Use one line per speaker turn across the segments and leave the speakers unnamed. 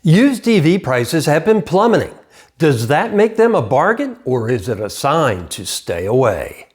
Used EV prices have been plummeting. Does that make them a bargain, or is it a sign to stay away?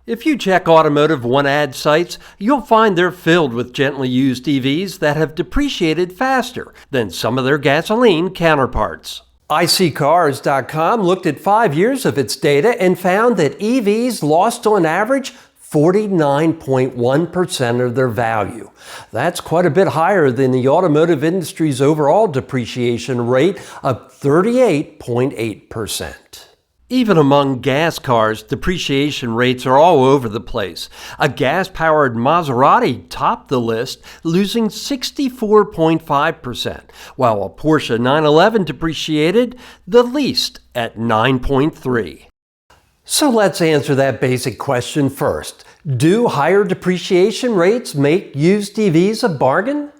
If you check Automotive One Ad sites, you'll find they're filled with gently used EVs that have depreciated faster than some of their gasoline counterparts. iSeeCars.com looked at 5 years of its data and found that EVs lost on average 49.1% of their value. That's quite a bit higher than the automotive industry's overall depreciation rate of 38.8%. Even among gas cars, depreciation rates are all over the place. A gas-powered Maserati topped the list, losing 64.5%, while a Porsche 911 depreciated the least at 9.3%. So let's answer that basic question first. Do higher depreciation rates make used EVs a bargain?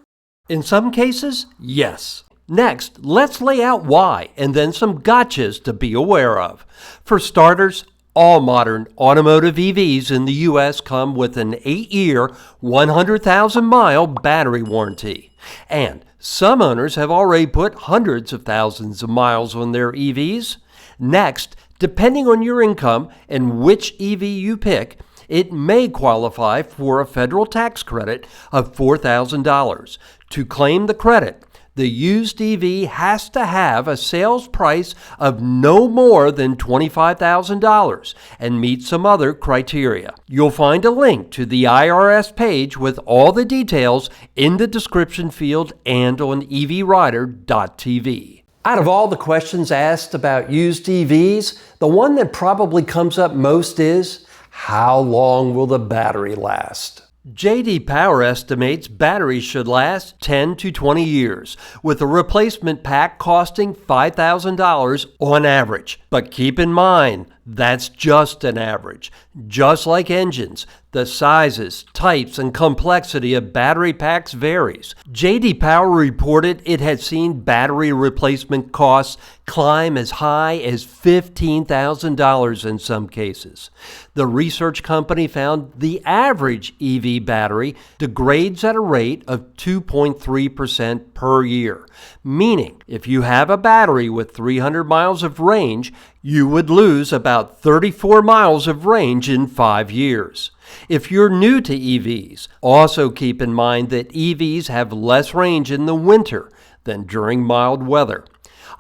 In some cases, yes. Next, let's lay out why, and then some gotchas to be aware of. For starters, all modern automotive EVs in the U.S. come with an 8-year, 100,000-mile battery warranty. And some owners have already put hundreds of thousands of miles on their EVs. Next, depending on your income and which EV you pick, it may qualify for a federal tax credit of $4,000. To claim the credit, the used EV has to have a sales price of no more than $25,000 and meet some other criteria. You'll find a link to the IRS page with all the details in the description field and on evrider.tv. Out of all the questions asked about used EVs, the one that probably comes up most is, how long will the battery last? J.D. Power estimates batteries should last 10 to 20 years, with a replacement pack costing $5,000 on average. But keep in mind, that's just an average. Just like engines, the sizes, types, and complexity of battery packs varies. J.D. Power reported it had seen battery replacement costs climb as high as $15,000 in some cases. The research company found the average EV battery degrades at a rate of 2.3% per year, meaning if you have a battery with 300 miles of range, you would lose about 34 miles of range in 5 years. If you're new to EVs, also keep in mind that EVs have less range in the winter than during mild weather.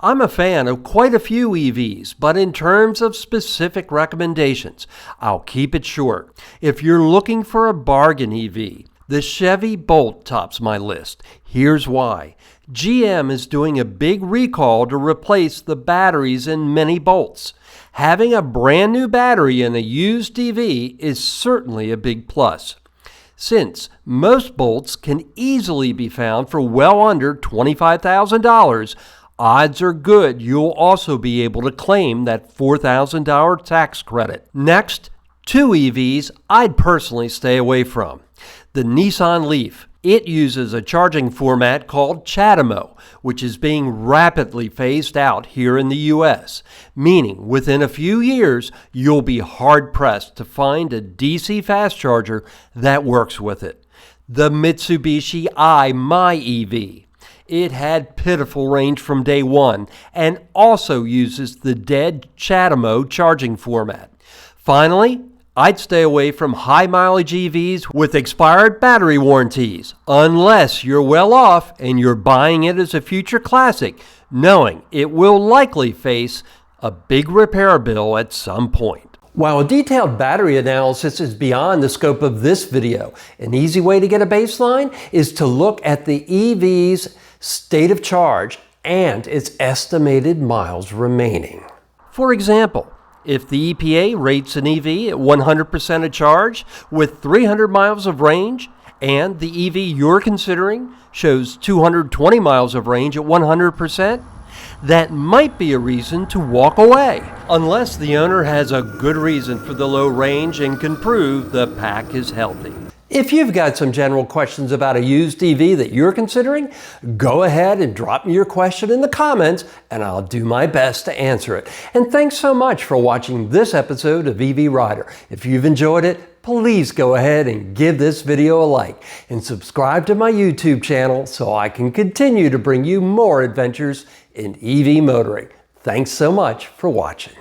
I'm a fan of quite a few EVs, but in terms of specific recommendations, I'll keep it short. If you're looking for a bargain EV, the Chevy Bolt tops my list. Here's why. GM is doing a big recall to replace the batteries in many Bolts. Having a brand new battery in a used EV is certainly a big plus. Since most Bolts can easily be found for well under $25,000, odds are good you'll also be able to claim that $4,000 tax credit. Next, two EVs I'd personally stay away from. The Nissan Leaf. It uses a charging format called CHAdeMO, which is being rapidly phased out here in the U.S., meaning within a few years, you'll be hard-pressed to find a DC fast charger that works with it. The Mitsubishi i-MyEV. It had pitiful range from day one and also uses the dead CHAdeMO charging format. Finally, I'd stay away from high-mileage EVs with expired battery warranties, unless you're well off and you're buying it as a future classic, knowing it will likely face a big repair bill at some point. While a detailed battery analysis is beyond the scope of this video, an easy way to get a baseline is to look at the EV's state of charge and its estimated miles remaining. For example, if the EPA rates an EV at 100% of charge with 300 miles of range, and the EV you're considering shows 220 miles of range at 100%, that might be a reason to walk away, unless the owner has a good reason for the low range and can prove the pack is healthy. If you've got some general questions about a used EV that you're considering, go ahead and drop me your question in the comments and I'll do my best to answer it. And thanks so much for watching this episode of EV Rider. If you've enjoyed it, please go ahead and give this video a like and subscribe to my YouTube channel so I can continue to bring you more adventures in EV motoring. Thanks so much for watching.